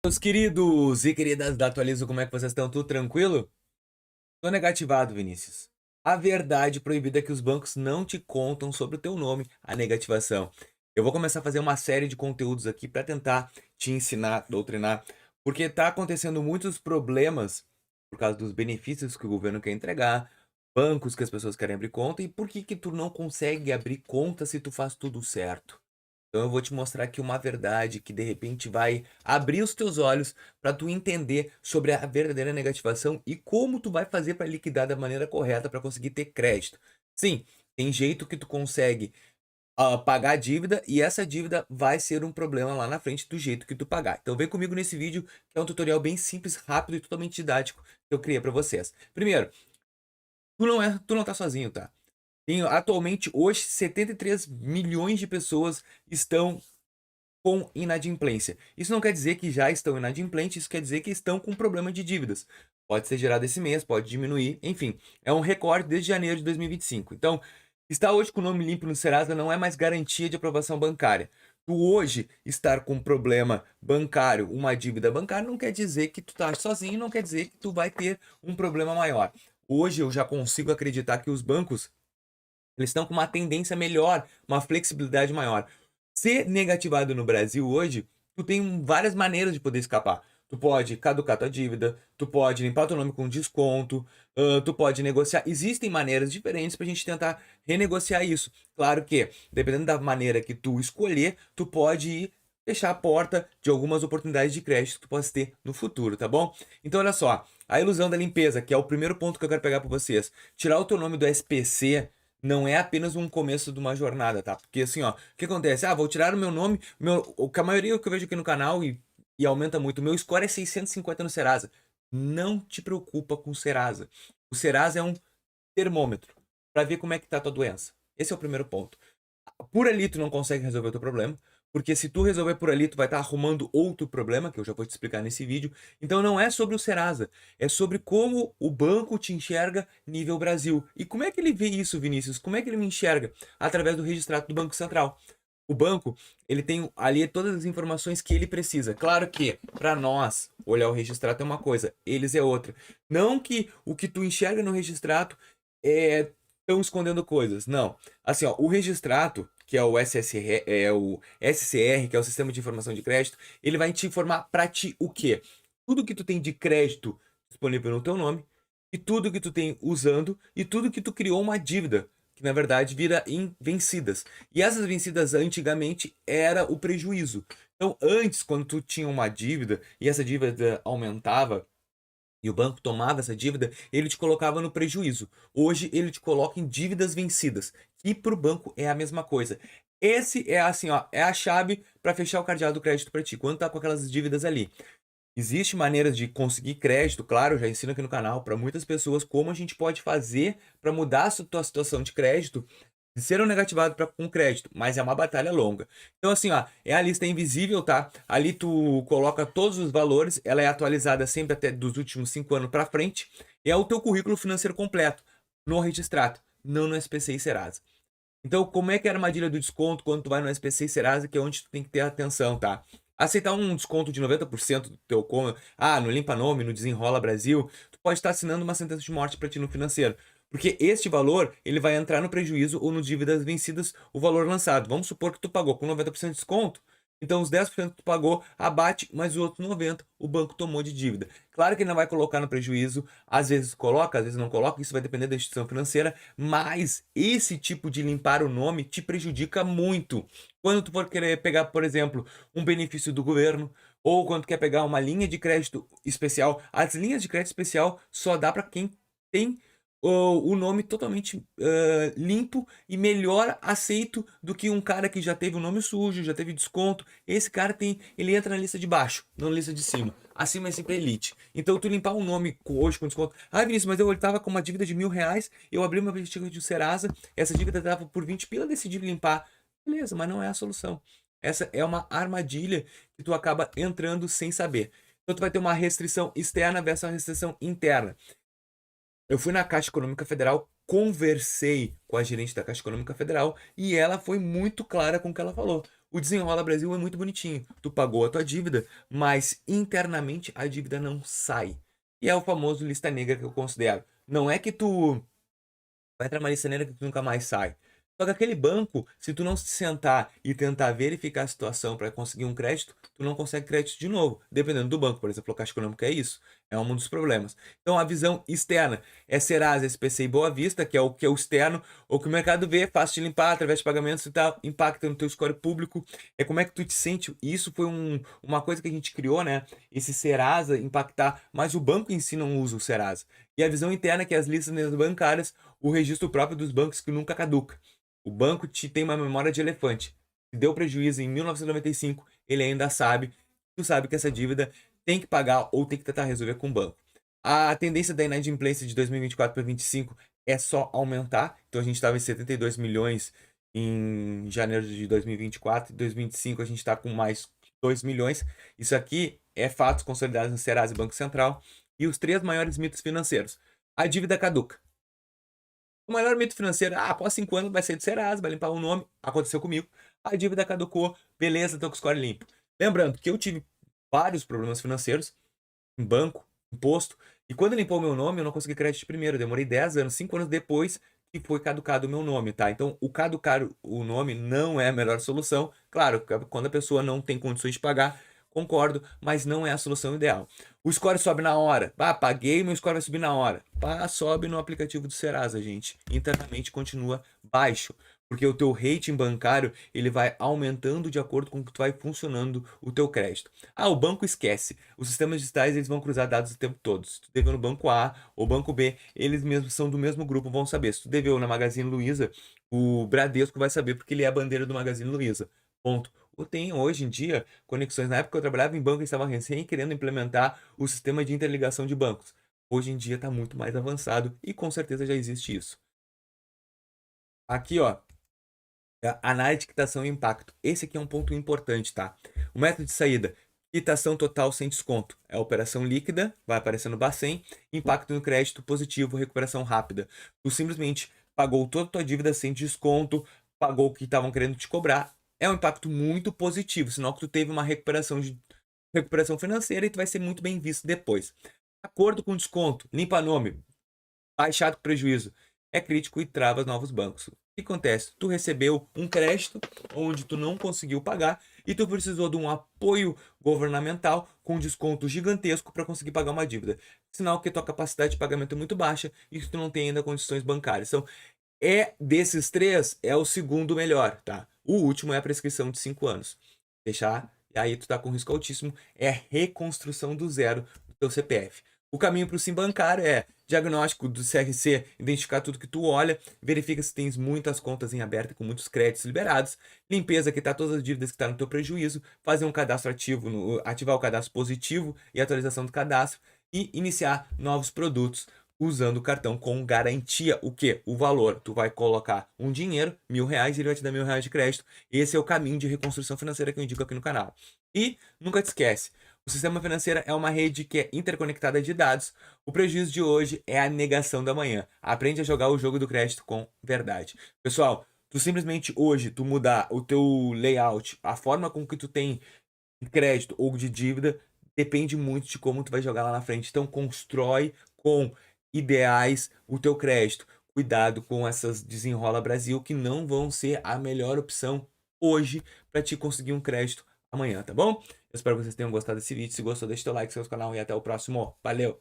Meus queridos e queridas da Atualizo, como é que vocês estão? Tudo tranquilo? Tô negativado, Vinícius. A verdade proibida é que os bancos não te contam sobre o teu nome, a negativação. Eu vou começar a fazer uma série de conteúdos aqui para tentar te ensinar, doutrinar, porque tá acontecendo muitos problemas por causa dos benefícios que o governo quer entregar, bancos que as pessoas querem abrir conta e por que que tu não consegue abrir conta se tu faz tudo certo. Então eu vou te mostrar aqui uma verdade que de repente vai abrir os teus olhos para tu entender sobre a verdadeira negativação e como tu vai fazer para liquidar da maneira correta para conseguir ter crédito. Sim, tem jeito que tu consegue pagar a dívida e essa dívida vai ser um problema lá na frente do jeito que tu pagar. Então vem comigo nesse vídeo que é um tutorial bem simples, rápido e totalmente didático que eu criei para vocês. Primeiro, tu não tá sozinho, tá? Tem atualmente hoje 73 milhões de pessoas estão com inadimplência. Isso não quer dizer que já estão inadimplentes, isso quer dizer que estão com problema de dívidas. Pode ser gerado esse mês, pode diminuir, enfim, é um recorde desde janeiro de 2025. Então, estar hoje com o nome limpo no Serasa não é mais garantia de aprovação bancária. Tu hoje estar com um problema bancário, uma dívida bancária, não quer dizer que tu tá sozinho, não quer dizer que tu vai ter um problema maior. Hoje eu já consigo acreditar que os bancos eles estão com uma tendência melhor, uma flexibilidade maior. Ser negativado no Brasil hoje, tu tem várias maneiras de poder escapar. Tu pode caducar tua dívida, tu pode limpar teu nome com desconto, tu pode negociar. Existem maneiras diferentes pra gente tentar renegociar isso. Claro que, dependendo da maneira que tu escolher, tu pode ir fechar a porta de algumas oportunidades de crédito que tu possa ter no futuro, tá bom? Então olha só, a ilusão da limpeza, que é o primeiro ponto que eu quero pegar para vocês. Tirar o teu nome do SPC não é apenas um começo de uma jornada, tá? Porque assim, ó, o que acontece? Ah, vou tirar o meu nome, o que a maioria que eu vejo aqui no canal e aumenta muito, o meu score é 650 no Serasa. Não te preocupa com o Serasa. O Serasa é um termômetro para ver como é que tá a tua doença. Esse é o primeiro ponto. Por ali tu não consegue resolver o teu problema, porque se tu resolver por ali, tu vai estar arrumando outro problema, que eu já vou te explicar nesse vídeo. Então não é sobre o Serasa, é sobre como o banco te enxerga nível Brasil. E como é que ele vê isso, Vinícius? Como é que ele me enxerga? Através do registrado do Banco Central. O banco, ele tem ali todas as informações que ele precisa. Claro que, para nós, olhar o registrado é uma coisa, eles é outra. Não que o que tu enxerga no registrado é estão escondendo coisas. Não. Assim, ó, o registrato, que é o SSR, é o SCR, que é o Sistema de Informação de Crédito, ele vai te informar para ti o quê? Tudo que tu tem de crédito disponível no teu nome, e tudo que tu tem usando, e tudo que tu criou uma dívida, que na verdade vira em vencidas. E essas vencidas antigamente era o prejuízo. Então, antes, quando tu tinha uma dívida e essa dívida aumentava, e o banco tomava essa dívida, ele te colocava no prejuízo. Hoje ele te coloca em dívidas vencidas, que para o banco é a mesma coisa. Esse é assim, ó, é a chave para fechar o cadeado do crédito para ti, quando tá com aquelas dívidas ali. Existe maneiras de conseguir crédito, claro, eu já ensino aqui no canal para muitas pessoas como a gente pode fazer para mudar a tua situação de crédito de ser um negativado para com crédito, mas é uma batalha longa. Então assim, ó, é a lista invisível, tá? Ali tu coloca todos os valores, ela é atualizada sempre até dos últimos 5 anos para frente, e é o teu currículo financeiro completo no Registrato, não no SPC e Serasa. Então, como é que é a armadilha do desconto quando tu vai no SPC e Serasa, que é onde tu tem que ter atenção, tá? Aceitar um desconto de 90% do teu no Limpa Nome, no Desenrola Brasil, tu pode estar assinando uma sentença de morte para ti no financeiro. Porque este valor, ele vai entrar no prejuízo ou no dívidas vencidas, o valor lançado. Vamos supor que tu pagou com 90% de desconto, então os 10% que tu pagou abate, mas o outro 90% o banco tomou de dívida. Claro que ele não vai colocar no prejuízo, às vezes coloca, às vezes não coloca, isso vai depender da instituição financeira, mas esse tipo de limpar o nome te prejudica muito. Quando tu for querer pegar, por exemplo, um benefício do governo, ou quando tu quer pegar uma linha de crédito especial, as linhas de crédito especial só dá para quem tem o nome totalmente limpo e melhor aceito do que um cara que já teve o nome sujo, já teve desconto. Esse cara ele entra na lista de baixo, não na lista de cima. Acima é sempre elite. Então tu limpar um nome hoje com desconto. Ah, Vinícius, mas eu estava com uma dívida de R$ 1.000, eu abri uma política de Serasa, essa dívida estava por 20 pila, decidi limpar. Beleza, mas não é a solução. Essa é uma armadilha que tu acaba entrando sem saber. Então tu vai ter uma restrição externa versus uma restrição interna. Eu fui na Caixa Econômica Federal, conversei com a gerente da Caixa Econômica Federal e ela foi muito clara com o que ela falou. O Desenrola Brasil é muito bonitinho. Tu pagou a tua dívida, mas internamente a dívida não sai. E é o famoso lista negra que eu considero. Não é que tu vai entrar numa lista negra que tu nunca mais sai. Só que aquele banco, se tu não se sentar e tentar verificar a situação para conseguir um crédito, tu não consegue crédito de novo, dependendo do banco. Por exemplo, a Caixa Econômica é isso, é um dos problemas. Então, a visão externa é Serasa, SPC e Boa Vista, que é o externo, ou que o mercado vê, fácil de limpar, através de pagamentos e tal, impacta no teu score público. É como é que tu te sente. Isso foi uma coisa que a gente criou, né? Esse Serasa impactar, mas o banco em si não usa o Serasa. E a visão interna, que é as listas bancárias, o registro próprio dos bancos que nunca caduca. O banco te tem uma memória de elefante. Se deu prejuízo em 1995, ele ainda sabe, tu sabe que essa dívida tem que pagar ou tem que tentar resolver com o banco. A tendência da inadimplência de 2024 para 2025 é só aumentar. Então a gente estava em 72 milhões em janeiro de 2024. Em 2025 a gente está com mais 2 milhões. Isso aqui é fatos consolidados no Serasa e Banco Central. E os 3 maiores mitos financeiros. A dívida caduca. O maior mito financeiro, após 5 anos vai sair do Serasa, vai limpar o nome, aconteceu comigo. A dívida caducou, beleza, tô com o score limpo. Lembrando que eu tive vários problemas financeiros, em banco, imposto, e quando limpou o meu nome, eu não consegui crédito primeiro, eu demorei 10 anos, 5 anos depois que foi caducado o meu nome, tá? Então, o caducar o nome não é a melhor solução. Claro, quando a pessoa não tem condições de pagar, concordo, mas não é a solução ideal. O score sobe na hora. Paguei, meu score vai subir na hora. Sobe no aplicativo do Serasa, gente. Internamente continua baixo, porque o teu rating bancário, ele vai aumentando de acordo com o que tu vai funcionando o teu crédito. O banco esquece. Os sistemas digitais, eles vão cruzar dados o tempo todo. Se tu deveu no banco A ou banco B, eles mesmos são do mesmo grupo, vão saber. Se tu deveu na Magazine Luiza, o Bradesco vai saber porque ele é a bandeira do Magazine Luiza. Ponto. Tem hoje em dia conexões. Na época que eu trabalhava em banco, eles estavam recém querendo implementar o sistema de interligação de bancos. Hoje em dia está muito mais avançado e com certeza já existe isso. Aqui, ó, análise de quitação e impacto. Esse aqui é um ponto importante, tá? O método de saída, quitação total sem desconto. É a operação líquida, vai aparecendo o Bacen. Impacto no crédito positivo, recuperação rápida. Tu simplesmente pagou toda a tua dívida sem desconto, pagou o que estavam querendo te cobrar. É um impacto muito positivo, sinal que tu teve uma recuperação financeira e tu vai ser muito bem visto depois. Acordo com desconto, limpa nome, baixado com prejuízo, é crítico e trava novos bancos. O que acontece? Tu recebeu um crédito onde tu não conseguiu pagar e tu precisou de um apoio governamental com desconto gigantesco para conseguir pagar uma dívida. Sinal que tua capacidade de pagamento é muito baixa e que tu não tem ainda condições bancárias. Então, desses 3, é o segundo melhor, tá? O último é a prescrição de 5 anos. Deixar, e aí tu tá com risco altíssimo, é a reconstrução do zero do teu CPF. O caminho para o Sim Bancário é diagnóstico do CRC, identificar tudo que tu olha, verifica se tens muitas contas em aberto com muitos créditos liberados, limpeza, quitar todas as dívidas que estão no teu prejuízo, fazer um cadastro ativo, ativar o cadastro positivo e atualização do cadastro e iniciar novos produtos usando o cartão com garantia. O que? O valor. Tu vai colocar um dinheiro, R$1.000, e ele vai te dar R$1.000 de crédito. Esse é o caminho de reconstrução financeira que eu indico aqui no canal. E nunca te esquece, o sistema financeiro é uma rede que é interconectada de dados. O prejuízo de hoje é a negação da manhã. Aprende a jogar o jogo do crédito com verdade. Pessoal, tu simplesmente hoje, tu mudar o teu layout, a forma com que tu tem de crédito ou de dívida, depende muito de como tu vai jogar lá na frente. Então, constrói com ideais o teu crédito. Cuidado com essas Desenrola Brasil que não vão ser a melhor opção hoje para te conseguir um crédito amanhã, tá bom? Eu espero que vocês tenham gostado desse vídeo. Se gostou, deixa o teu like, se inscreve no canal e até o próximo. Valeu!